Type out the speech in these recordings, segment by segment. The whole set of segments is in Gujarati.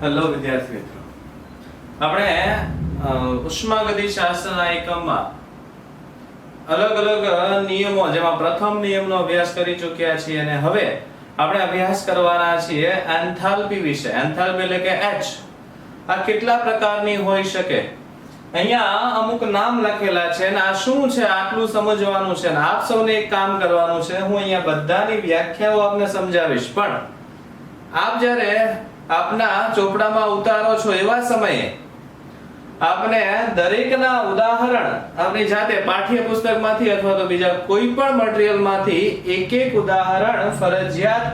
હેલો વિદ્યાર્થી મિત્રો, આપણે ઉષ્માગતિશાસ્ત્રના એકમમાં અલગ અલગ નિયમો, જેમાં પ્રથમ નિયમનો અભ્યાસ કરી ચૂક્યા છીએ અને હવે આપણે અભ્યાસ કરવાના છીએ એન્થાલ્પી વિશે. એન્થાલ્પી એટલે કે H. આ કેટલા પ્રકારની હોઈ શકે? અહીંયા અમુક નામ લખેલા છે અને આ શું છે આટલું સમજવાનું છે અને આપ સૌને એક કામ કરવાનું છે. હું અહીંયા બધાની વ્યાખ્યાઓ આપને સમજાવીશ, પણ આપ જ્યારે આપના ચોપડામાં ઉતારો છો એવા સમયે આપને દરેકના ઉદાહરણ આપની જાતે પાઠ્યપુસ્તકમાંથી અથવા તો બીજા કોઈ પણ મટીરીયલમાંથી એક એક ઉદાહરણ ફરજિયાત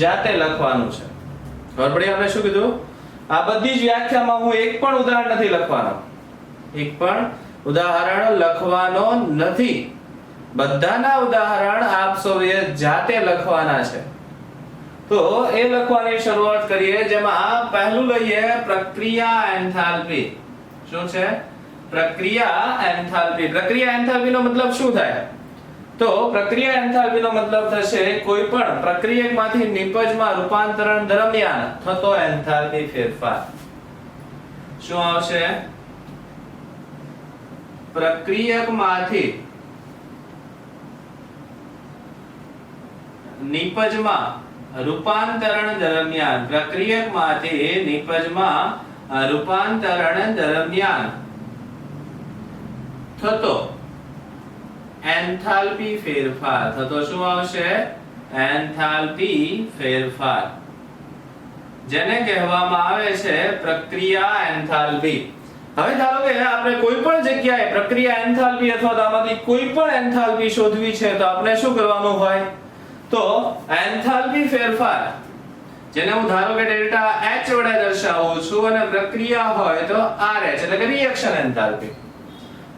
જાતે લખવાનું છે. ખબર પડી આપણે શું કીધું? આ બધી જ વ્યાખ્યામાં હું એક પણ ઉદાહરણ નથી લખવાનો, એક પણ ઉદાહરણ લખવાનો નથી. બધાના ઉદાહરણ આપ સૌએ જાતે લખવાના છે. તો એ લખવાની શરૂઆત કરીએ, જેમાં પહેલું લઈએ પ્રક્રિયા એન્થાલ્પી. શું છે? પ્રક્રિયા એન્થાલ્પી. પ્રક્રિયા એન્થાલ્પી નો મતલબ શું થાય? તો પ્રક્રિયા એન્થાલ્પી નો મતલબ થશે કોઈ પણ પ્રક્રિયકમાંથી નિપજમાં રૂપાંતરણ દરમિયાન થતો એન્થાલ્પી ફેરફાર. શું આવશે? પ્રક્રિયકમાંથી નિપજમાં રૂપાંતરણ દરમિયાન, પ્રક્રિયકમાંથી નિપજમાં રૂપાંતરણ દરમિયાન થતો એન્થાલ્પી ફેરફાર. થતો શું આવશે? એન્થાલ્પી ફેરફાર, જેને કહેવામાં આવે છે પ્રક્રિયા એન્થાલ્પી. હવે ધારો કે આપણે કોઈ પણ જગ્યાએ પ્રક્રિયા એન્થાલ્પી અથવા તો આમાંથી કોઈ પણ એન્થાલ્પી શોધવી છે, તો આપણે શું કરવાનું હોય? તો એન્થાલ્પી ફેરફાર, જેને હું ધારો કે ડેલ્ટા H વડે દર્શાવું છું અને પ્રક્રિયા હોય તો RH એટલે કે રિએક્શન એન્થાલ્પી.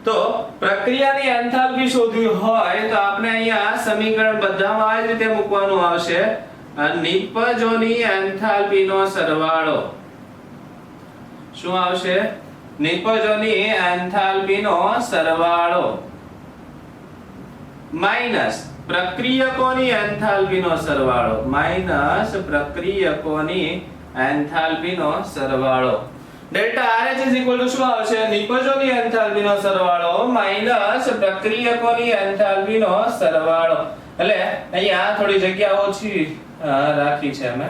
તો પ્રક્રિયાની એન્થાલ્પી શોધવી હોય તો આપણે અહીંયા સમીકરણ બધામાં આ જ રીતે મૂકવાનું આવશે: નિપજોની એન્થાલ્પીનો સરવાળો. શું આવશે? નિપજોની એન્થાલ્પીનો સરવાળો માઈનસ પ્રક્રિયકોની એન્થાલ્પીનો સરવાળો, માઈનસ પ્રક્રિયકોની એન્થાલ્પીનો સરવાળો. ડેલ્ટા RH શું આવશે? નિપજોની એન્થાલ્પીનો સરવાળો માઈનસ પ્રક્રિયકોની એન્થાલ્પીનો સરવાળો. એટલે અહીંયા થોડી જગ્યા ઓછી રાખી છે અમે.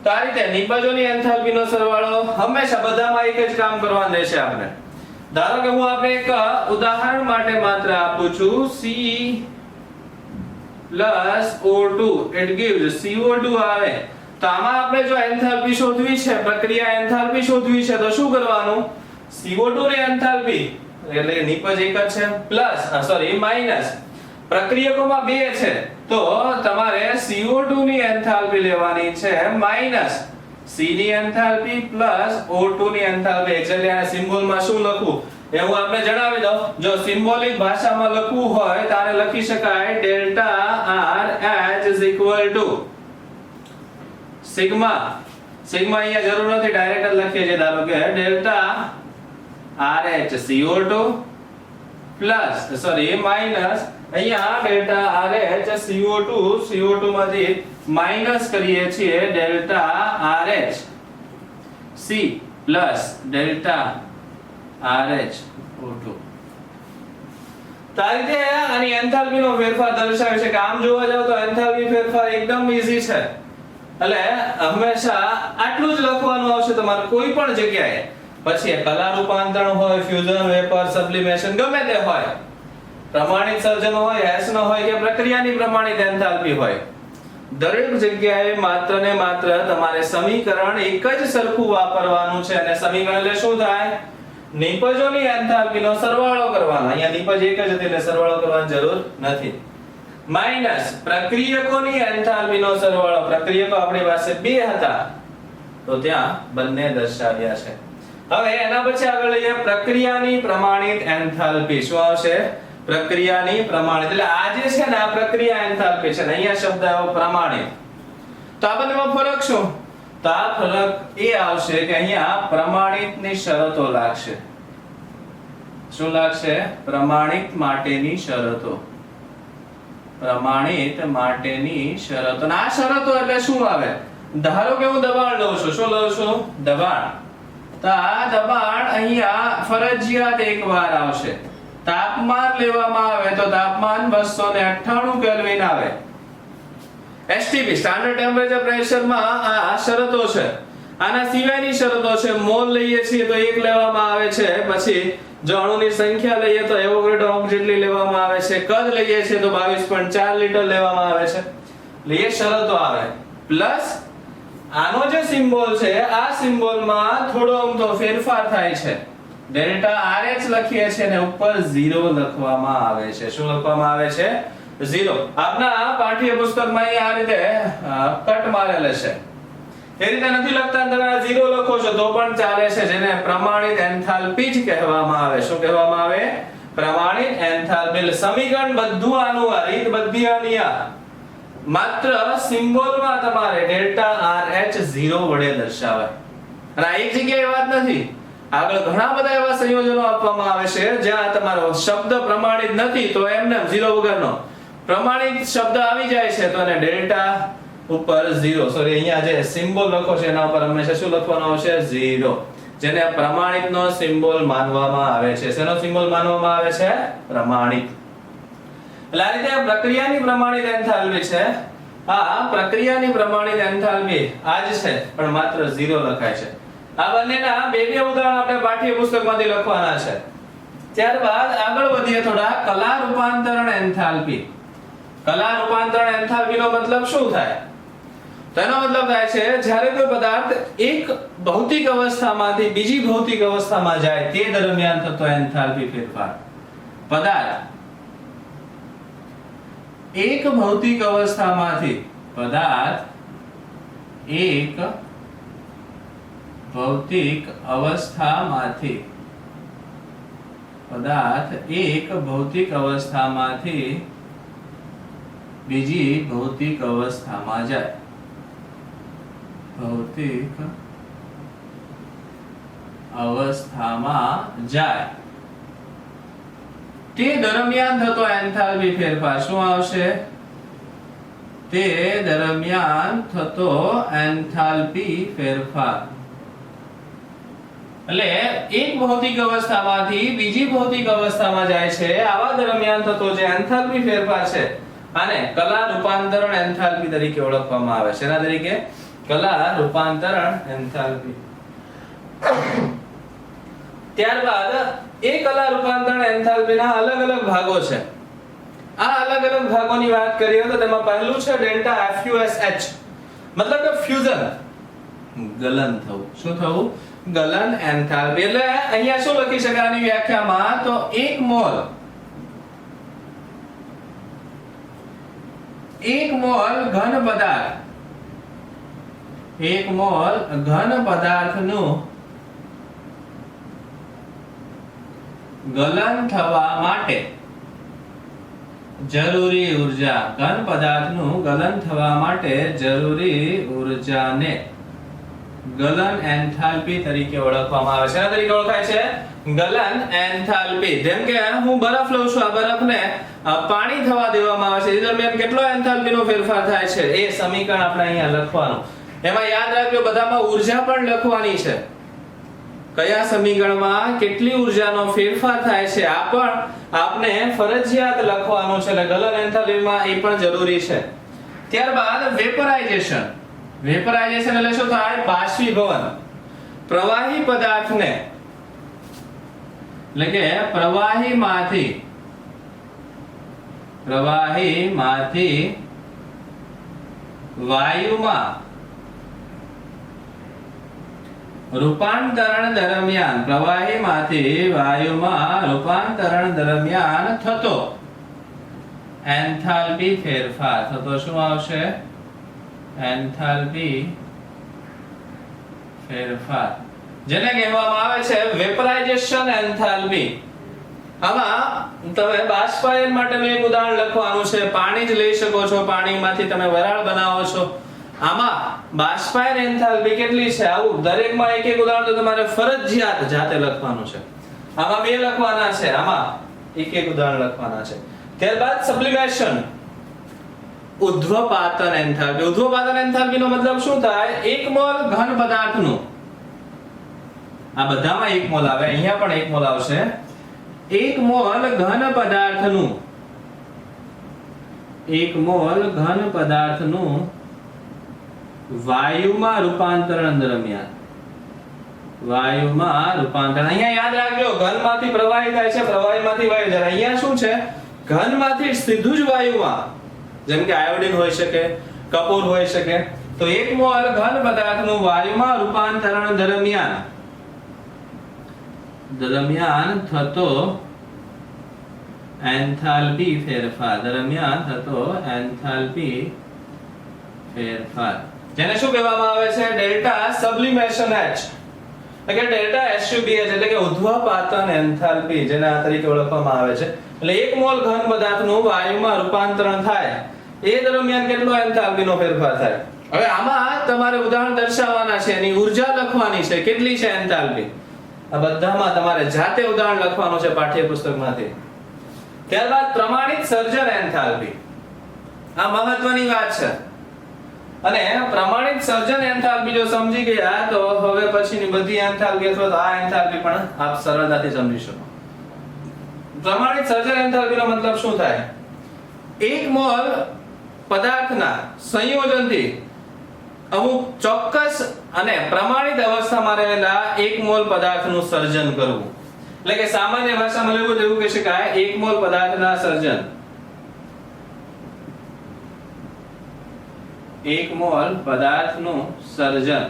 તો આ રીતે નિપજોની એન્થાલ્પીનો સરવાળો હંમેશા બધામાં એક જ કામ કરવાનું રહેશે આપણે. ધારો કે હું આપણે એક ઉદાહરણ માટે માત્ર આપું છું, C + O2 it gives CO2 આવે. તો આમાં આપણે જો એન્થાલ્પી શોધવી છે, પ્રક્રિયા એન્થાલ્પી શોધવી છે, તો શું કરવાનું? CO2 ની એન્થાલ્પી એટલે કે નિપજ એક જ છે પ્લસ માઈનસ પ્રક્રિયકોમાં બે છે, તો તમારે CO2 ની એન્થાલ્પી લેવાની છે માઈનસ C ની એન્થાલ્પી પ્લસ O2 ની એન્થાલ્પી. એટલે આ સિમ્બોલમાં શું લખવું એ હું આપને જણાવી દઉં. જો સિમ્બોલિક ભાષામાં લખવું હોય તો આને લખી શકાય ડેલ્ટા RH સિગ્મા. સિગ્મા અહીંયા જરૂર નથી, ડાયરેક્ટ લખીએ છીએ. ધારો કે delta RH CO2 plus minus અહીંયા ડેલ્ટા RH CO2 માંથી માઈનસ કરીએ છીએ delta RH C plus delta RH O2. તો આ રીતે આની એન્થાલ્પીનો ફેરફાર દર્શાવે છે કે આમ જોવા જાવ તો એન્થાલ્પી ફેરફાર એકદમ ઈઝી છે. એટલે હંમેશા આટલું જ લખવાનું આવશે તમારે કોઈ પણ જગ્યાએ. પછી કલા રૂપાંતરણ હોય, ફ્યુઝન, વેપર, સબ્લિમેશન, ગમે તે હોય, પ્રમાણિત સર્જન હોય, હેસ ન હોય કે પ્રક્રિયાની પ્રમાણિત એન્થાલ્પી હોય, દરેક જગ્યાએ માત્ર ને માત્ર તમારે સમીકરણ એક જ સરખું વાપરવાનું છે. અને સમીકરણ એટલે શું થાય? નિપજોની એન્થાલ્પીનો સરવાળો કરવાનો. અહીંયા નિપજ એક જ હતી એટલે સરવાળો કરવાની જરૂર નથી. માઈનસ પ્રક્રિયકોની એન્થાલ્પીનો સરવાળો. પ્રક્રિયકો આપણી પાસે બે હતા તો ત્યાં બંને દર્શાવ્યા છે. હવે એના પછી આગળ લઈએ પ્રક્રિયાની પ્રમાણિત એન્થાલ્પી. શું આવશે? પ્રક્રિયાની પ્રમાણિત. એટલે આ જે છે ને આ પ્રક્રિયા એન્થાલ્પી છે ને અહીંયા શબ્દ આવ્યો પ્રમાણિત. તો આ બંનેમાં ફરક શું? તો આ ફરક એ આવશે કે અહીંયા પ્રમાણિતની શરતો લાગશે. શું લાગશે? પ્રમાણિત માટેની શરતો. પ્રમાણિત માટેની શરતો. આ શરતો એટલે શું આવે? ધારો કે હું દબાણ લઉં છું, શું લઉં છું? દબાણ. તો આ દબાણ અહીંયા ફરજિયાત એકવાર આવશે. તાપમાન લેવામાં આવે તો તાપમાન 298 કેલ્વિન આવે. એસટીપી સ્ટાન્ડર્ડ ટેમ્પરેચર પ્રેશર માં આ શરતો છે. આના સિવાયની શરતો છે. મોલ લઈએ છીએ તો 1 લેવામાં આવે છે, પછી જો અણુની સંખ્યા લઈએ તો એવોગાડ્રો અંક જેટલી લેવામાં આવે છે, કદ લઈએ છીએ તો 22.4 લીટર લેવામાં આવે છે. એટલે એ શરતો આવે. પ્લસ આનો જે સિમ્બોલ છે આ સિમ્બોલમાં થોડો અમથો ફેરફાર થાય છે. ડેલ્ટા RH લખીએ છીએ ને ઉપર 0 લખવામાં આવે છે. શું લખવામાં આવે છે? 0. આપના પાઠ્યપુસ્તકમાં અહીં આ રીતે કટ મારેલ છે. એ રીતે નથી લખતા, તમે 0 લખો છો તો પણ ચાલે છે, જેને પ્રમાણિત એન્થાલ્પી જ કહેવામાં આવે. શું કહેવામાં આવે? પ્રમાણિત એન્થાલ્પી. સમીકરણ બધું આનું આ રીત બધી આની આ. માત્ર સિમ્બોલમાં તમારે ડેલ્ટા RH 0 વડે દર્શાવાય. અને આ એક જગ્યાએ વાત નથી, આગળ ઘણા બધા એવા સંયોજનો આપવામાં આવે છે જ્યાં તમારો શબ્દ પ્રમાણિત નથી તો એમને 0 વગરનો પ્રમાણિત શબ્દ આવી જાય છે તો એને ડેલ્ટા ઉપર 0, સોરી અહીંયા જે સિમ્બોલ લખો છે એના ઉપર હંમેશા શું લખવાનું આવશે? 0, જેને પ્રમાણિતનો સિમ્બોલ માનવામાં આવે છે. શેનો સિમ્બોલ માનવામાં આવે છે? પ્રમાણિત. એટલે આ રીતે પ્રક્રિયાની પ્રમાણિત એન્થાલ્પી છે. આ પ્રક્રિયાની પ્રમાણિત એન્થાલ્પી આ જ છે, પણ માત્ર 0 લખાય છે. આ બંનેના બે ઉદાહરણ આપણે પાઠ્યપુસ્તકમાંથી લખવાના છે. ત્યારબાદ આગળ વધીએ થોડા. કલા રૂપાંતરણ એન્થાલ્પી. કલા રૂપાંતરણ એન્થાલ્પીનો મતલબ શું થાય? તેનો મતલબ થાય છે જ્યારે કોઈ પદાર્થ એક ભૌતિક અવસ્થામાંથી બીજી ભૌતિક અવસ્થામાં જાય તે દરમિયાન થતો એન્થાલ્પી ફેરફાર. પદાર્થ એક ભૌતિક અવસ્થામાંથી પદાર્થ એક ભૌતિક અવસ્થામાંથી બીજી ભૌતિક અવસ્થામાં જાય. ભૌતિક અવસ્થામાં જાય તે દરમિયાન થતો એન્થાલ્પી ફેરફાર શું આવશે? તે દરમિયાન થતો એન્થાલ્પી ફેરફાર. એટલે એક ભૌતિક અવસ્થામાંથી બીજી ભૌતિક અવસ્થામાં જાય છે, આવા દરમિયાન થતો જે એન્થાલ્પી ફેરફાર છે આને કલા રૂપાંતરણ એન્થાલ્પી તરીકે ઓળખવામાં આવે છે. એના તરીકે કલા રૂપાંતરણ એન્થાલ્પી. ત્યારબાદ એ કલા રૂપાંતરણ એન્થાલ્પીના અલગ અલગ ભાગો છે. આ અલગ અલગ ભાગોની વાત કરીએ તો તેમાં પહેલું છે ડેલ્ટા FUSH, મતલબ કે ફ્યુઝન, ગલન થવું. શું થવું? ગલન એન્થાલ્પી. એટલે અહીંયા શું લખી શકાય આની વ્યાખ્યામાં? તો 1 મોલ ઘન પદાર્થ, 1 મોલ ઘન પદાર્થનું ગલન થવા માટે જરૂરી ઊર્જા, ઘન પદાર્થનું ગલન થવા માટે જરૂરી ઊર્જાને ગલન એન્થાલ્પી તરીકે ઓળખવામાં આવે છે. આ તરીકે ઓળખાય છે ગલન એન્થાલ્પી. જેમ કે હું બરફ લઉં છું, આ બરફને પાણી થવા દેવામાં આવે છે, એ દરમિયાન કેટલો એન્થાલ્પીનો ફેરફાર થાય છે એ સમીકરણ આપણે અહીંયા લખવાનું. એમાં યાદ રાખજો બધામાં ઊર્જા પણ લખવાની છે. કયા સમીકરણમાં કેટલી ઊર્જાનો ફેરફાર થાય છે આ પણ આપને ફરજિયાત લખવાનું છે. એટલે ગલન એન્થાલ્પીમાં એ પણ જરૂરી છે. ત્યારબાદ વેપરાઇઝેશન. વેપરાઇઝેશન એટલે શું થાય? બાષ્પીભવન. પ્રવાહી પદાર્થને એટલે કે પ્રવાહીમાંથી વાયુમાં રૂપાંતરણ દરમિયાન થતો એન્થાલ્પી ફેરફાર. થતો શું આવશે? એન્થાલ્પી ફેરફાર, જેને કહેવામાં આવે છે વેપરાઇઝેશન એન્થાલ્પી. આમાં તમે બાષ્પાયન માટેનું એક ઉદાહરણ લખવાનું છે. પાણી જ લઈ શકો છો, પાણીમાંથી તમે વરાળ બનાવો છો. આમાં બાષ્પાયન એન્થાલ્પી કેટલી છે આવું દરેકમાં એક એક ઉદાહરણ તો તમારે ફરજિયાત જાતે લખવાનું છે. આમાં 2 લખવાના છે, આમાં એક એક ઉદાહરણ લખવાના છે. ત્યારબાદ સબ્લિમેશન. ઉધ્વપાતન એન્થાલ્પી. ઉધ્વપાતન એન્થાલ્પી નો મતલબ શું થાય? 1 મોલ ઘન પદાર્થનું, આ બધામાં 1 મોલ આવે, અહીંયા પણ 1 મોલ આવશે. 1 મોલ ઘન પદાર્થનું, 1 મોલ ઘન પદાર્થનું વાયુમાં રૂપાંતરણ દરમિયાન, વાયુમાં રૂપાંતરણ, અહીંયા યાદ રાખજો ઘનમાંથી પ્રવાહી થાય છે, પ્રવાહીમાંથી વાયુ જાય. અહીંયા શું છે? ઘનમાંથી સીધું જ વાયુમાં, જેમ કે આયોડિન હોઈ શકે, કપૂર હોઈ શકે. તો 1 મોલ ઘન પદાર્થનું વાયુમાં રૂપાંતરણ દરમિયાન થતો એન્થાલ્પી ફેરફાર, દરમિયાન થતો એન્થાલ્પી ફેરફાર, જેને શું કહેવામાં આવે છે? ડેલ્ટા સબ્લિમેશન H, એટલે કે ડેલ્ટા SUBH, એટલે કે ઉધ્વપાતન એન્થાલ્પી, જેને આ તરીકે ઓળખવામાં આવે છે. એટલે 1 મોલ ઘન પદાર્થનું વાયુમાં રૂપાંતરણ થાય એ દરમિયાન કેટલો એન્થાલ્પીનો ફેરફાર થાય. હવે આમાં તમારે ઉદાહરણ દર્શાવવાના છે, એની ઊર્જા લખવાની છે, કેટલી છે એન્થાલ્પી. આ બધામાં તમારે જાતે ઉદાહરણ લખવાનું છે પાઠ્યપુસ્તકમાંથી. ત્યારબાદ પ્રમાણિત સર્જન એન્થાલ્પી, આ મહત્વની વાત છે. અને પ્રમાણિત સર્જન એન્થાલ્પી જો સમજી ગયા તો હવે પછીની બધી એન્થાલ્પી અથવા તો આ એન્થાલ્પી પણ આપ સરળતાથી સમજી શકો. પ્રમાણિત સર્જન એન્થાલ્પીનો મતલબ શું થાય? 1 મોલ પદાર્થના સંયોજનથી અમુક ચોક્કસ અને પ્રમાણિત અવસ્થામાં રહેલા 1 મોલ પદાર્થનું સર્જન કરવું. એટલે કે સામાન્ય ભાષામાં લખવું તો એવું કહી શકાય, 1 મોલ પદાર્થના સર્જન, 1 મોલ પદાર્થનું સર્જન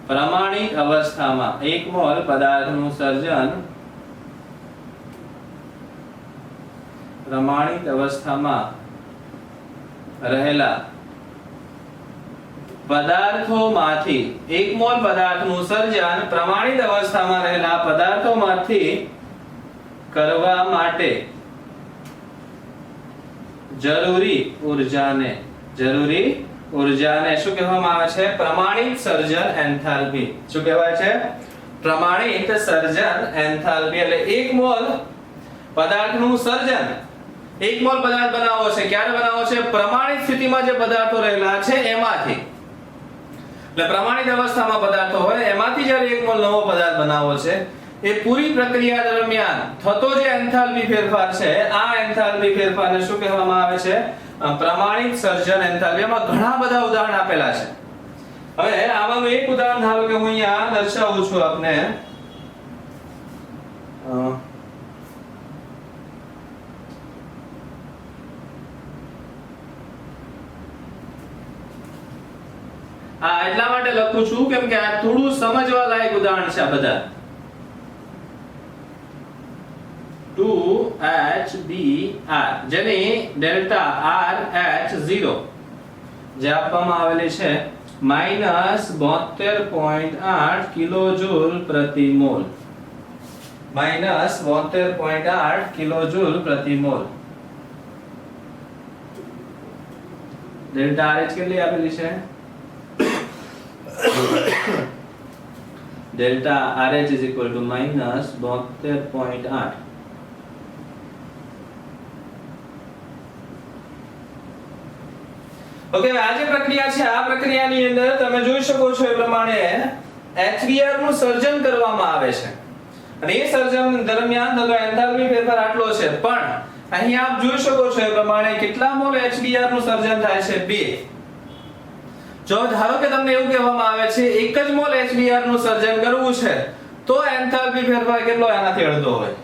પ્રમાણિત અવસ્થામાં, 1 મોલ પદાર્થનું સર્જન પ્રમાણિત અવસ્થામાં રહેલા પદાર્થોમાંથી, 1 મોલ પદાર્થનું સર્જન પ્રમાણિત અવસ્થામાં રહેલા પદાર્થોમાંથી કરવા માટે જરૂરી ઊર્જાને શું કહેવામાં આવે છે? પ્રમાણિત સર્જન એન્થાલ્પી. શું કહેવાય છે? પ્રમાણિત સર્જન એન્થાલ્પી. એટલે 1 મોલ પદાર્થનું સર્જન, 1 મોલ પદાર્થ બનાવવો છે. ક્યારે બનાવવો છે? પ્રમાણિત સ્થિતિમાં જે પદાર્થો રહેલા છે એમાંથી. એટલે પ્રમાણિત અવસ્થામાં પદાર્થો હોય એમાંથી જ્યારે 1 મોલ નવો પદાર્થ બનાવવો છે, એ પૂરી પ્રક્રિયા દરમિયાન થતો જે એન્થાલ્પી ફેરફાર છે, આ એન્થાલ્પી ફેરફારને શું કહેવામાં આવે છે? પ્રમાણિત સર્જન એન્થાલ્પી. એમાં ઘણા બધા ઉદાહરણ આપેલા છે. હવે આમાંનું એક ઉદાહરણ ધારો કે હું અહીંયા દર્શાવું છું આપને. એટલા માટે લખું છું કેમ કે આ થોડું સમજવા લાયક ઉદાહરણ છે. આ બધા 2HBr, જેની ડેલ્ટા RH0 જે આપવામાં આવેલી છે -72.8 કિલોજૂલ પ્રતિ મોલ, -72.8 કિલોજૂલ પ્રતિ મોલ. ડેલ્ટા RH કેટલી આપેલી છે? Delta RH is equal to -72.8. Okay, આ જે પ્રક્રિયા છે, આ પ્રક્રિયાની અંદર તમે જોઈ શકો છો એ પ્રમાણે HBr નું સર્જન કરવામાં આવે છે અને એ સર્જન દરમિયાન થતો એન્થાલ્પી ફેરફાર આટલો છે. પણ અહીં આપ જોઈ શકો છો એ પ્રમાણે કેટલા મોલ HBr નું સર્જન થાય છે? 2. જો ધારો કે તમને એવું કહેવામાં આવે છે 1 જ મોલ HBr નું સર્જન કરવું છે તો એન્થાલ્પી ફેરફાર કેટલો? આનાથી અડધો હોય.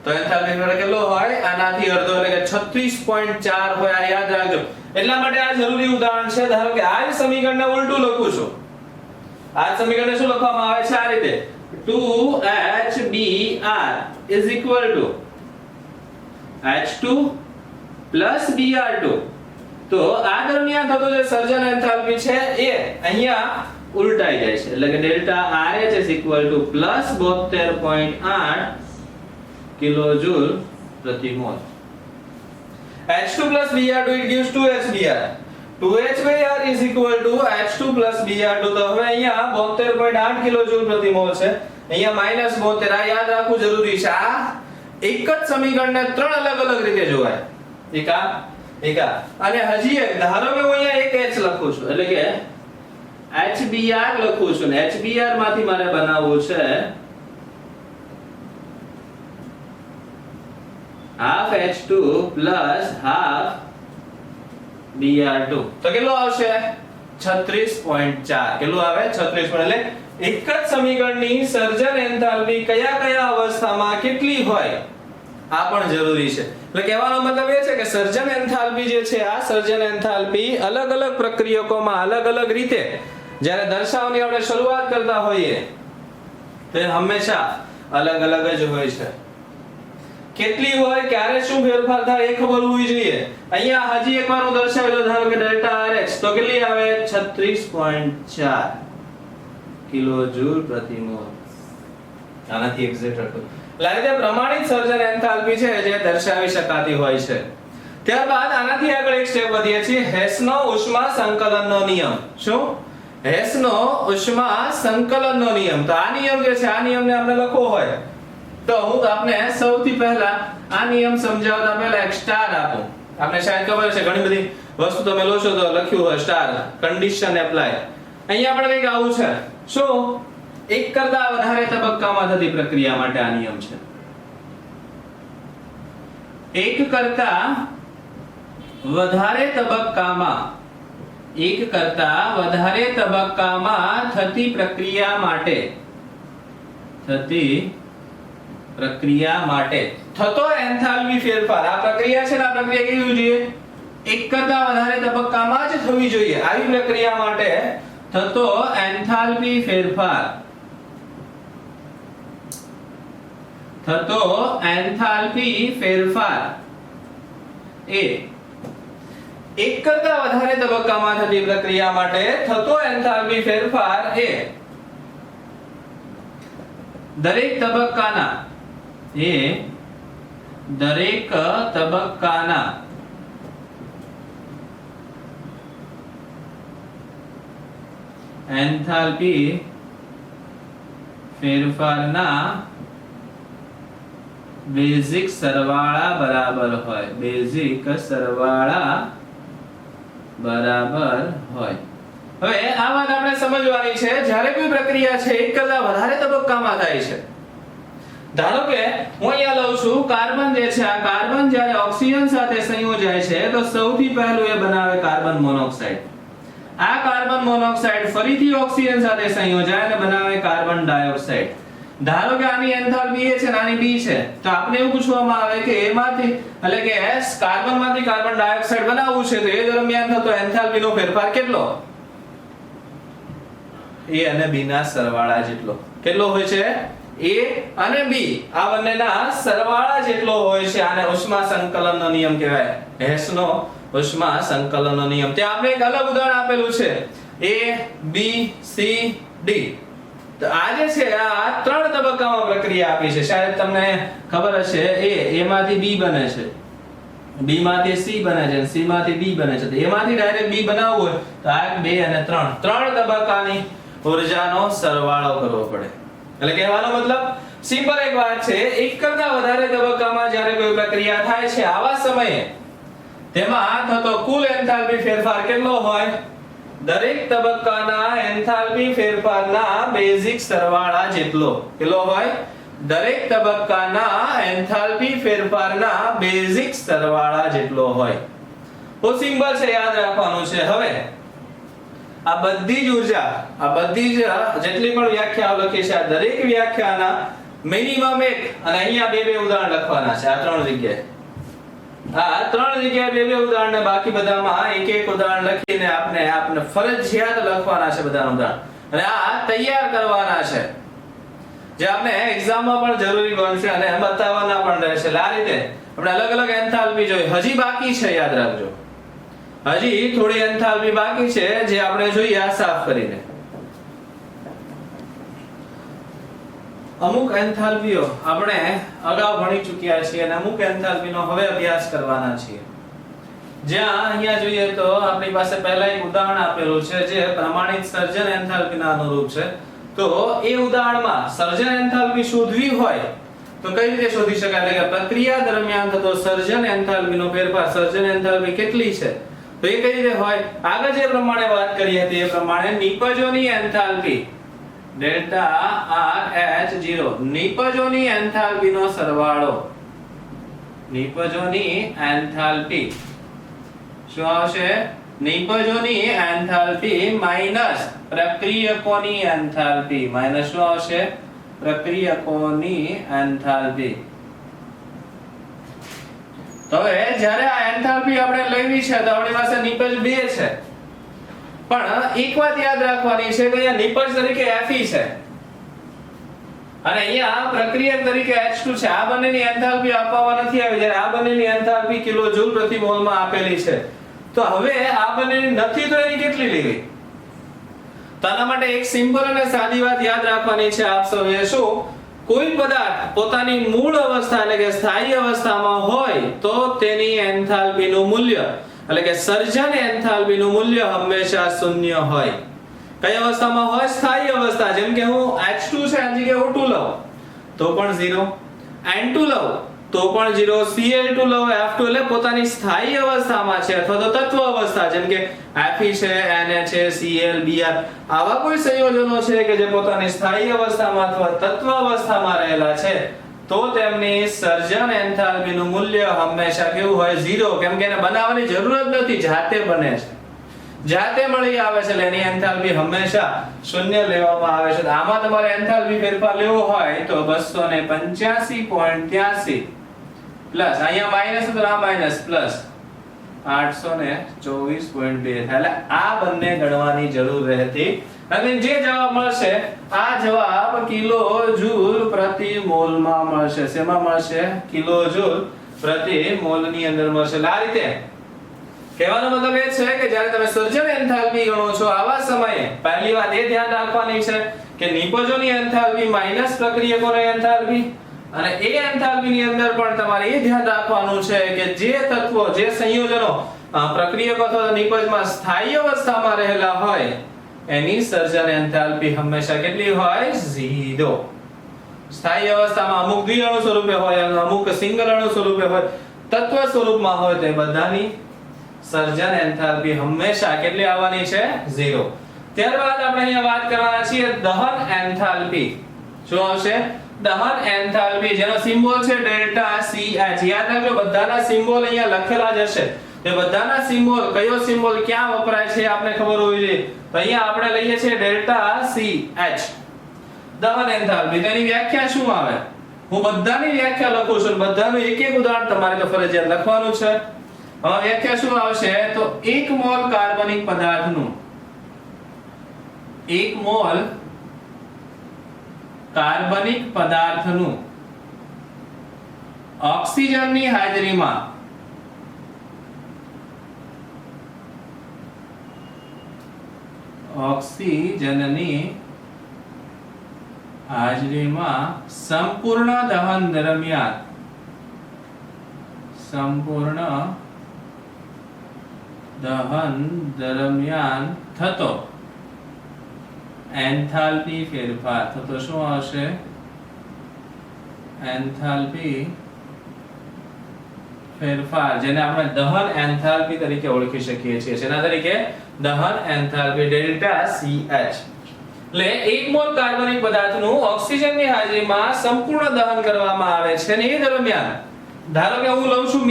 તો એન્થાલ્પી ફેરફાર કેટલો હોય? આનાથી અડધો, એટલે કે 36.4 હોય. આ યાદ રાખજો. એટલા માટે આ જરૂરી ઉદાહરણ છે. ધારો કે આ જ સમીકરણને ઉલટું લખું છું. આ સમીકરણને શું લખવામાં આવે છે? આ રીતે 2HBr is equal to H2 plus Br2. તો આ દરમિયાન થતો જે સર્જન એન્થાલ્પી છે એ અહીંયા ઉલટાઈ જાય છે. એટલે કે delta RH is equal to +72.8 કિલોજૂલ પ્રતિ mall. H2 plus Br2 it gives 2HBr. 2HBr is equal to H2 plus Br2. તો હવે અહીંયા 72.8 કિલોજૂલ પ્રતિ મોલ છે. અહીંયા -72. આ યાદ રાખવું જરૂરી છે. આ એક જ સમીકરણને 3 અલગ અલગ રીતે જોવાય. એક આ એક આ અને હજી એક ધારો કે હું અહીંયા એક h લખું છું એટલે કે HBr લખું છું ને HBr માંથી મારે બનાવવું છે half H2 plus half Br2 તો કેટલું આવશે 36.4 કેટલું આવે 36 એટલે એક જ સમીકરણની સર્જન એન્થાલ્પી કયા કયા અવસ્થામાં કેટલી હોય આ પણ જરૂરી છે એટલે કહેવાનો મતલબ એ છે કે સર્જન એન્થાલ્પી જે છે આ સર્જન એન્થાલ્પી અલગ અલગ પ્રક્રિયકોમાં અલગ અલગ રીતે જ્યારે દર્શાવવાની આપણે શરૂઆત કરતા હોઈએ તે હંમેશા અલગ અલગ જ હોય છે કેટલી હોય ક્યારે શું ફેરફાર થાય એ ખબર હોવી જોઈએ અહીંયા હજી એકવાર હું દર્શાવેલો ધારો કે ડેલ્ટા RH તો કેટલી આવે 36.4 કિલોજૂલ પ્રતિ મોલ આનાથી એક્ઝેક્ટ હતું એટલે આ રીતે પ્રમાણિત સર્જન એન્થાલ્પી છે જે દર્શાવી શકાતી હોય છે ત્યારબાદ આનાથી આગળ એક સ્ટેપ વધીએ છીએ હેસનો ઉષ્મા સંકલનનો નિયમ શું હેસનો ઉષ્મા સંકલનનો નિયમ તો આ નિયમ જે છે આ નિયમને આપણે લખવો હોય તો હું આપને સૌથી પહેલા આ નિયમ સમજાવતા પહેલા એક સ્ટાર આપું આપને શાયદ ખબર છે ઘણી બધી વસ્તુ તમે લો છો તો લખ્યું હોય સ્ટાર કન્ડિશન એપ્લાય અહીંયા આપણે કંઈક આવું છે શું એક કરતા વધારે તબક્કામાં થતી પ્રક્રિયા માટે આ નિયમ છે એક કરતા વધારે તબક્કામાં થતી પ્રક્રિયા માટે થતો એન્થાલ્પી ફેરફાર આ પ્રક્રિયા છે ને આ પ્રક્રિયા કેવી હોવી જોઈએ એક કરતા વધારે તબક્કામાં જ થવી જોઈએ આવી પ્રક્રિયા માટે થતો એન્થાલ્પી ફેરફાર એ એક કરતા વધારે તબક્કામાં થતી પ્રક્રિયા માટે થતો એન્થાલ્પી ફેરફાર એ દરેક તબક્કાના એન્થાલ્પી ફેરફારના બેઝિક સરવાળા બરાબર હોય હવે આ વાત આપણે સમજવાની છે જ્યારે કોઈ પ્રક્રિયા છે એક કરતા વધારે તબક્કામાં થાય છે ધારો કે હું અહીંયા લઉં છું કાર્બન જે છે આ કાર્બન જ્યારે ઓક્સિજન સાથે સંયોજાય છે તો સૌથી પહેલું એ બનાવે કાર્બન મોનોક્સાઇડ આ કાર્બન મોનોક્સાઇડ ફરીથી ઓક્સિજન સાથે સંયોજાય અને બનાવે કાર્બન ડાયોક્સાઇડ ધારો કે આની એન્થાલ્પી A છે અને આની B છે તો આપણે એવું પૂછવામાં આવે કે A માંથી એટલે કે S કાર્બનમાંથી કાર્બન ડાયોક્સાઇડ બનાવવું છે તો એ દરમિયાન થતો એન્થાલ્પીનો ફેરફાર કેટલો A અને B ના સરવાળા જેટલો કેટલો હોય છે A અને B આ બંનેના સરવાળા જેટલો હોય છે આને ઉષ્મા સંકલનનો નિયમ કહેવાય હેસનો ઉષ્મા સંકલનનો નિયમ ત્યાં આપણે એક અલગ ઉદાહરણ આપેલું છે A B C D તો આ જે છે આ ત્રણ તબક્કામાં પ્રક્રિયા આપી છે શાયદ તમને ખબર હશે A માંથી B બને છે B માંથી C બને છે C માંથી D બને છે તો A માંથી ડાયરેક્ટ B બનાવવું હોય તો આ 2 અને 3 ત્રણ તબક્કાની ઊર્જાનો સરવાળો કરવો પડે એટલે કહેવાનો મતલબ સિમ્પલ એક વાત છે એક કરતા વધારે તબક્કામાં જ્યારે કોઈ પ્રક્રિયા થાય છે આવા સમયે તેમાં થતો કુલ એન્થાલ્પી ફેરફાર કેટલો હોય દરેક તબક્કાના એન્થાલ્પી ફેરફારના બેઝિક સરવાળા જેટલો કેટલો હોય દરેક તબક્કાના એન્થાલ્પી ફેરફારના બેઝિક સરવાળા જેટલો હોય તો સિમ્પલ છે યાદ રાખવાનું છે હવે આ બધી જ ઊર્જા આ બધી જ જેટલી પણ વ્યાખ્યાઓ લખી છે આ દરેક વ્યાખ્યાના મિનિમમ એક અને અહીંયા બે ઉદાહરણ લખવાના છે આ ત્રણ જગ્યાએ આ ત્રણ જગ્યાએ બે ઉદાહરણ ને બાકી બધામાં એક ઉદાહરણ લખીને આપણે ફરજિયાત લખવાના છે બધાનું ઉદાહરણ અને આ તૈયાર કરવાના છે જે આપણે એક્ઝામમાં પણ જરૂરી બનશે અને બતાવવાના પણ રહેશે આ રીતે આપણે અલગ અલગ એન્થાલ્પી જોઈ હજી બાકી છે યાદ રાખજો હજી થોડી એન્થાલ્પી બાકી છે જે આપણે જોઈએ આ સાફ કરીને અમુક એન્થાલ્પીઓ આપણે અગાઉ ભણી ચૂક્યા છીએ અને અમુક એન્થાલ્પીનો હવે અભ્યાસ કરવાના છીએ જ્યાં અહીંયા જોઈએ તો આપણી પાસે પહેલા એક ઉદાહરણ આપેલું છે જે પ્રમાણિત સર્જન એન્થાલ્પીના અનુરૂપ છે તો એ ઉદાહરણમાં સર્જન એન્થાલ્પી શોધવી હોય તો કઈ રીતે શોધી શકાય એટલે કે પ્રક્રિયા દરમિયાન થતો સર્જન એન્થાલ્પીનો ફેરફાર સર્જન એન્થાલ્પી કેટલી છે તો એ કઈ રીતે હોય આગળ જે પ્રમાણે વાત કરી હતી એ પ્રમાણે નિપજોની એન્થાલ્પી ડેલ્ટા RH0 નિપજોની એન્થાલ્પીનો સરવાળો નિપજોની એન્થાલ્પી શું આવશે નિપજોની એન્થાલ્પી માઈનસ પ્રક્રિયકોની એન્થાલ્પી માઈનસ શું આવશે પ્રક્રિયકોની એન્થાલ્પી તો હવે જ્યારે આ એન્થાલ્પી આપણે લેવી છે તો આપણી પાસે નિપજ 2 છે પણ એક વાત યાદ રાખવાની છે કે અહીંયા નિપજ તરીકે Fe છે અને અહીંયા પ્રક્રિયક તરીકે H2 છે આ બંનેની એન્થાલ્પી આપવામાં નથી આવી જ્યારે આ બંનેની એન્થાલ્પી કિલોજૂલ પ્રતિ મોલ માં આપેલી છે તો હવે આ બંનેની નથી તો એની કેટલી લેવી તો આના માટે એક સિમ્પલ અને સાદી વાત યાદ રાખવાની છે આપ સૌએ શું કોઈ પદાર્થ પોતાની મૂળ અવસ્થા એટલે કે સ્થાયી અવસ્થામાં હોય તો તેની એન્થાલ્પીનું મૂલ્ય એટલે કે સર્જન એન્થાલ્પીનું મૂલ્ય હંમેશા શૂન્ય હોય કઈ અવસ્થામાં હોય સ્થાયી અવસ્થા જેમ કે હું H2 છે આની જગ્યાએ O2 લઉં તો પણ 0 N2 લઉં તો પણ 0 Cl2 લઉં F2 એટલે પોતાની સ્થાયી અવસ્થામાં છે અથવા તો તત્વ અવસ્થા જેમ કે Fe છે Na છે Cl Br આવા કોઈ સંયોજનો છે કે જે પોતાની સ્થાયી અવસ્થામાં અથવા તત્વ અવસ્થામાં રહેલા છે તો તેમની સર્જન એન્થાલ્પીનું મૂલ્ય હંમેશા કેવું હોય 0 કેમ કે એને બનાવવાની જરૂર જ નથી જાતે બને છે જાતે મળી આવે છે એટલે એની એન્થાલ્પી હંમેશા શૂન્ય લેવામાં આવે છે આમાં તમારે એન્થાલ્પી ફેરફાર લેવો હોય તો 285.83 પ્લસ અહીંયા માઈનસ તો આ માઈનસ પ્લસ 824.2 એટલે આ બંને ગણવાની જરૂર રહેતી અને જે જવાબ મળશે આ જવાબ કિલોજૂલ પ્રતિ મોલ માં મળશે શેમાં મળશે કિલોજૂલ પ્રતિ મોલ ની અંદર મળશે આ રીતે કહેવાનો મતલબ એ છે કે જ્યારે તમે સર્જન એન્થાલ્પી ગણો છો આવા સમયે પહેલી વાત એ ધ્યાન રાખવાની છે કે નિપજોની એન્થાલ્પી માઈનસ પ્રક્રિયકોની એન્થાલ્પી અને એ એન્થાલ્પી ની અંદર પણ તમારે એ ધ્યાન રાખવાનું છે કે જે તત્વો જે સંયોજનો પ્રક્રિયકો અથવા નિપજમાં સ્થાયી અવસ્થામાં રહેલા હોય એની સર્જન એન્થાલ્પી હંમેશા કેટલી હોય 0 સ્થાયી અવસ્થામાં અમુક દ્વિઅણુ સ્વરૂપે હોય અને અમુક સિંગલ અણુ સ્વરૂપે હોય તત્વ સ્વરૂપમાં હોય તે બધાની સર્જન એન્થાલ્પી હંમેશા કેટલી આવવાની છે 0 ત્યારબાદ આપણે અહીંયા વાત કરવાના છીએ દહન એન્થાલ્પી શું આવશે દહન એન્થાલ્પી જેનો સિમ્બોલ છે ડેલ્ટા CH યાદ રાખજો બધાના સિમ્બોલ અહીંયા લખેલા જ હશે તે બધાના સિમ્બોલ કયો સિમ્બોલ ક્યાં વપરાય છે આપને ખબર હોવી જોઈએ તો અહીંયા આપણે લઈએ છીએ ડેલ્ટા CH દહન એન્થાલ્પી તેની વ્યાખ્યા શું આવે હું બધાની વ્યાખ્યા લખું છું બધાનું એક એક ઉદાહરણ તમારે તો ફરજિયાત લખવાનું છે હવે વ્યાખ્યા શું આવશે તો 1 મોલ કાર્બનિક પદાર્થનું 1 મોલ કાર્બનિક પદાર્થનું ઓક્સિજનની હાજરીમાં સંપૂર્ણ દહન દરમિયાન થતો એન્થાલ્પી ફેરફાર થતો શું આવશે એન્થાલ્પી ફેરફાર જેને આપણે દહન એન્થાલ્પી તરીકે ઓળખી શકીએ છીએ જેના તરીકે દહન એન્થાલ્પી ડેલ્ટા CH એટલે 1 મોલ કાર્બનિક પદાર્થનું ઓક્સિજનની હાજરીમાં સંપૂર્ણ દહન કરવામાં આવે છે અને એ દરમિયાન ધારો કે હું લઉં છું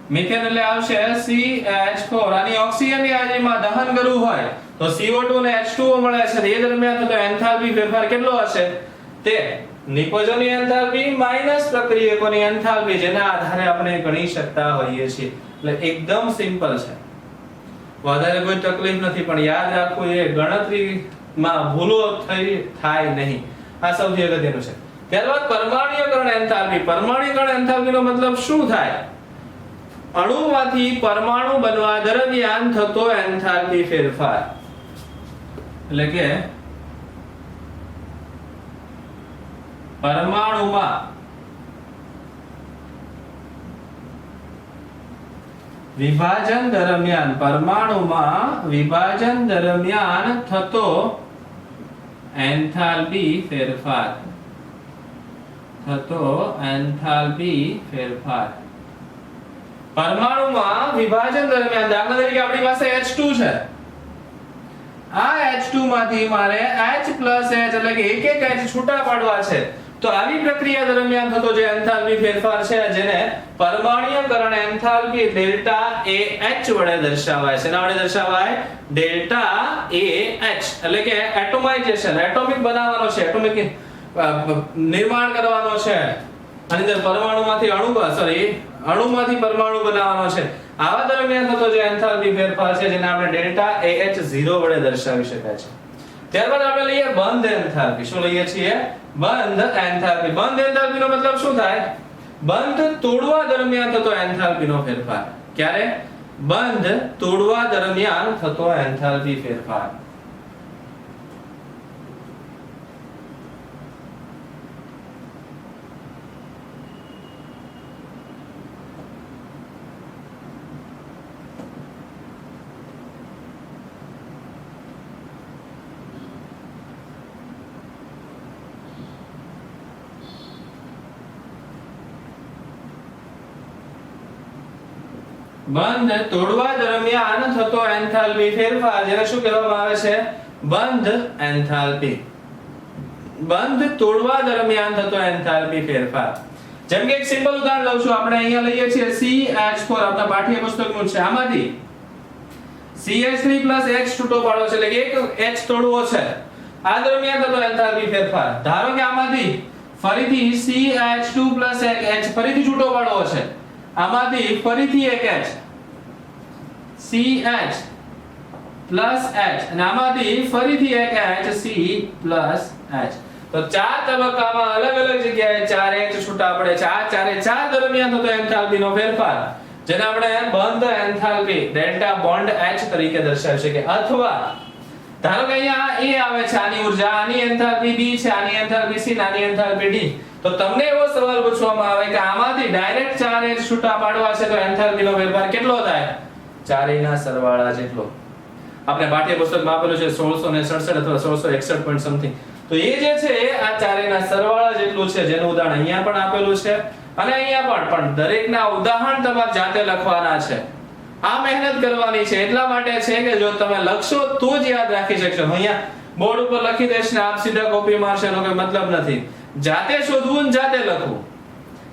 મિથેન એટલે આવશે CH4 આની ઓક્સિજનની હાજરીમાં દહન કરવું હોય તો CO2 અને H2O મળે છે એ દરમિયાન થતો એન્થાલ્પી ફેરફાર કેટલો હશે તે નિપજોની એન્થાલ્પી માઈનસ પ્રક્રિયકોની એન્થાલ્પી જેના આધારે આપણે ગણી શકતા હોઈએ છીએ એટલે એકદમ સિમ્પલ છે વધારે કોઈ તકલીફ નથી પણ યાદ રાખવું એ ગણતરીમાં ભૂલો થાય નહીં આ સૌથી અગત્યનું છે ત્યારબાદ પરમાણુકરણ એન્થાલ્પીનો મતલબ શું થાય અણુમાંથી પરમાણુ બનવા દરમિયાન થતો એન્થાલ્પી ફેરફાર એટલે કે પરમાણુમાં વિભાજન દરમિયાન થતો એન્થાલ્પી ફેરફાર થતો એન્થાલ્પી ફેરફાર પરમાણુમાં વિભાજન દરમિયાન દાખલા તરીકે આપણી પાસે H2 છે આ H2 માંથી મારે H H એટલે કે એક H છૂટા પાડવા છે તો આવી પ્રક્રિયા દરમિયાન થતો જે એન્થાલ્પી ફેરફાર છે જેને પરમાણુકરણ એન્થાલ્પી ડેલ્ટા AH વડે દર્શાવાય છે એના વડે દર્શાવાય ડેલ્ટા AH એટલે કે એટોમાઇઝેશન એટોમિક બનાવવાનો છે એટોમિક નિર્માણ કરવાનો છે આની અંદર પરમાણુમાંથી અણુમાંથી પરમાણુ બનાવવાનો છે આવા દરમિયાન થતો જે એન્થાલ્પી ફેરફાર છે જેને આપણે ડેલ્ટા AH0 વડે દર્શાવી શકાય છે ત્યારબાદ આપણે લઈએ બંધ એન્થાલ્પી શું લઈએ છીએ બંધ એન્થાલ્પીનો મતલબ શું થાય બંધ તોડવા દરમિયાન થતો એન્થાલ્પીનો ફેરફાર ક્યારે બંધ તોડવા દરમિયાન થતો એન્થાલ્પી ફેરફાર બંધ તોડવા દરમિયાન થતો એન્થાલ્પી ફેરફાર જેને શું કહેવામાં આવે છે બંધ એન્થાલ્પી બંધ તોડવા દરમિયાન થતો એન્થાલ્પી ફેરફાર જેમ કે એક સિમ્પલ ઉદાહરણ લઉં છું આપણે અહીંયા લઈએ છીએ CH4 આપણા પાઠ્યપુસ્તકનું છે આમાંથી CH3 H છૂટો પાડવો છે એટલે કે એક H તોડવો છે આ દરમિયાન થતો એન્થાલ્પી ફેરફાર ધારો કે આમાંથી ફરીથી CH2 એક H ફરીથી છૂટો પાડવો છે આમાંથી ફરીથી એક H CH H અને આમાંથી ફરીથી એક H C H તો ચાર તબક્કામાં અલગ અલગ જગ્યાએ ચાર H છૂટા પડે છે આ ચારે ચાર દરમિયાન થતો એન્થાલ્પીનો ફેરફાર જેને આપણે બંધ એન્થાલ્પી ડેલ્ટા બોન્ડ H તરીકે દર્શાવી શકીએ અથવા ધારો કે અહીંયા A આવે છે આની ઊર્જા આની એન્થાલ્પી B છે આની એન્થાલ્પી C આની એન્થાલ્પી D તો તમને એવો સવાલ પૂછવામાં આવે કે આમાંથી ડાયરેક્ટ ચાર H છૂટા પાડવા છે તો એન્થાલ્પીનો ફેરફાર કેટલો થાય ચારેયના સરવાળા જેટલો આપણે પાઠ્યપુસ્તકમાં આપેલું છે 1667 અથવા 1661 પોઈન્ટ સમથિંગ તો એ જે છે આ ચારેયના સરવાળા જેટલું છે જેનું ઉદાહરણ અહીંયા પણ આપેલું છે અને અહીંયા પણ દરેકના ઉદાહરણ તમારે જાતે લખવાના છે આ મહેનત કરવાની છે એટલા માટે છે કે જો તમે લખશો તો જ યાદ રાખી શકશો અહીંયા બોર્ડ ઉપર લખી દેશ ને આપ સીધા કોપી મારશો એનો કોઈ મતલબ નથી જાતે શોધવું ને જાતે લખવું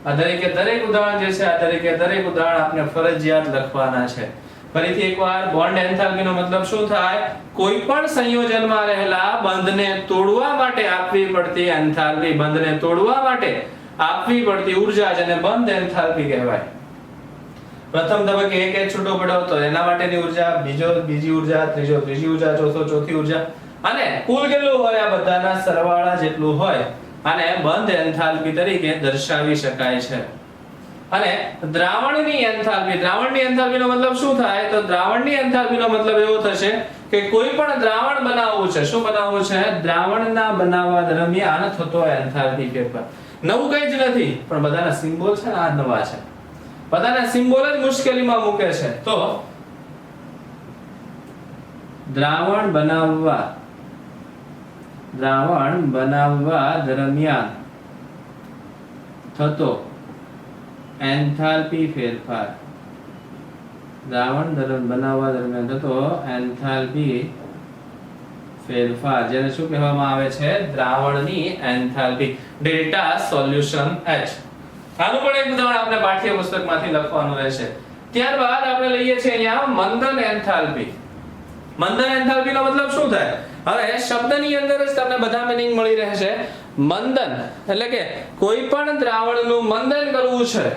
આ દરેક ઉદાહરણ જે છે આ દરેક ઉદાહરણ આપણે ફરજિયાત લખવાના છે ફરીથી એકવાર બોન્ડ એન્થાલ્પીનો મતલબ શું થાય કોઈ પણ સંયોજનમાં રહેલા બંધને તોડવા માટે આપવી પડતી એન્થાલ્પી બંધને તોડવા માટે આપવી પડતી ઊર્જા જેને બંધ એન્થાલ્પી કહેવાય પ્રથમ તબક્કે એક H છૂટો પડ્યો તો એના માટેની ઊર્જા બીજી ઊર્જા ત્રીજી ઊર્જા ચોથી ઊર્જા અને કુલ કેટલું હોય આ બધાના સરવાળા જેટલું હોય અને બંધ એન્થાલ્પી તરીકે દર્શાવી શકાય છે અને દ્રાવણની એન્થાલ્પીનો મતલબ શું થાય તો દ્રાવણની એન્થાલ્પીનો મતલબ એવો થશે કે કોઈ પણ દ્રાવણ બનાવવું છે શું બનાવવું છે દ્રાવણના બનાવવા દરમિયાન થતો એન્થાલ્પી ફેરફાર નવું કંઈ જ નથી પણ બધાના સિમ્બોલ છે ને આ નવા છે બધાના સિમ્બોલ જ મુશ્કેલીમાં મૂકે છે તો દ્રાવણ બનાવવા દરમિયાન થતો એન્થાલ્પી ફેરફાર બનાવવા દરમિયાન થતો એન્થાલ્પી ફેરફાર જેને શું કહેવામાં આવે છે દ્રાવણની એન્થાલ્પી ડેલ્ટા સોલ્યુશન H આનું પણ એક ઉદાહરણ આપણે પાઠ્યપુસ્તકમાંથી લખવાનું રહેશે ત્યારબાદ આપણે લઈએ છીએ અહીંયા મંદન એન્થાલ્પીનો મતલબ શું થાય હવે શબ્દની અંદર જ તમને બધા મીનિંગ મળી રહેશે મંદન એટલે કે કોઈ પણ દ્રાવણનું મંદન કરવું છે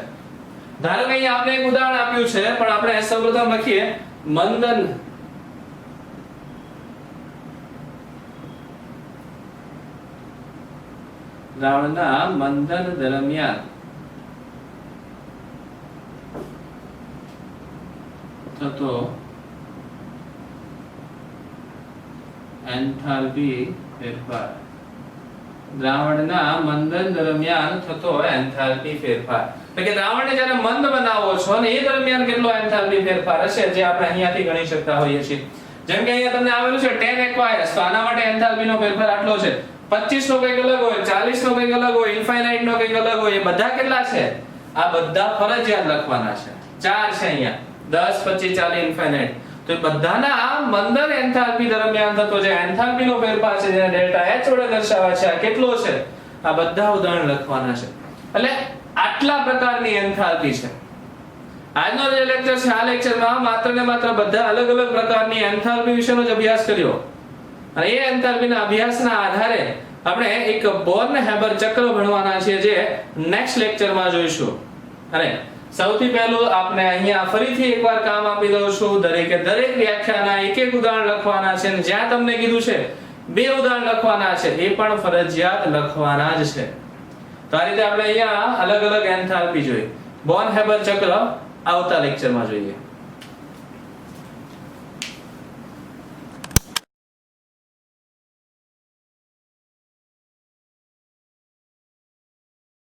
ધારો કે અહીંયા આપણે એક ઉદાહરણ આપ્યું છે પણ આપણે સૌપ્રથમ લખીએ મંદન દ્રાવણના મંદન દરમિયાન થતો એન્થાલ્પી ફેરફાર દ્રાવણના મંદન દરમિયાન થતો એન્થાલ્પી ફેરફાર એટલે કે દ્રાવણને જ્યારે મંદ બનાવો છો અને એ દરમિયાન કેટલો એન્થાલ્પી ફેરફાર હશે જે આપણે અહીંયાથી ગણી શકતા હોઈએ છીએ જેમ કે અહીંયા તમને આવેલું છે 10 aqueous તો આના માટે એન્થાલ્પીનો ફેરફાર આટલો છે 25 નો કંઈક અલગ હોય, 40 નો કંઈક અલગ હોય, ઇન્ફાઇનાઇટ નો કંઈક અલગ હોય. એ બધા કેટલા છે? આ બધા ફરજિયાત લખવાના છે. 4 છે અહીંયા. 10, 25, 40 ઇન્ફાઇનાઇટ. તો એ બધાના મંદર એન્થાલ્પી દરમિયાન થતો જે એન્થાલ્પીનો ફેરફાર છે જેને ડેલ્ટા H વડે દર્શાવાય છે, આ કેટલો છે? આ બધા ઉદાહરણ લખવાના છે. એટલે આટલા પ્રકારની એન્થાલ્પી છે. આજનો જે લેક્ચર છે, આ લેક્ચરમાં માત્ર ને માત્ર બધા અલગ અલગ પ્રકારની એન્થાલ્પી વિશેનો જ અભ્યાસ કર્યો. અને એ એન્થાલ્પીના અભ્યાસના આધારે આપણે એક બોર્ન-હેબર ચક્ર ભણવાના છે જે નેક્સ્ટ લેક્ચરમાં જોઈશું. અને સૌથી પહેલું આપણે અહીંયા ફરીથી એકવાર કામ આપી દઉં છું. દરેકે દરેક વ્યાખ્યાના એક એક ઉદાહરણ લખવાના છે અને જ્યાં તમને કીધું છે 2 ઉદાહરણ લખવાના છે એ પણ ફરજિયાત લખવાના જ છે. તો આ રીતે આપણે અહીંયા અલગ અલગ એન્થાલ્પી જોઈ. બોર્ન-હેબર ચક્ર આવતા લેક્ચરમાં જોઈએ.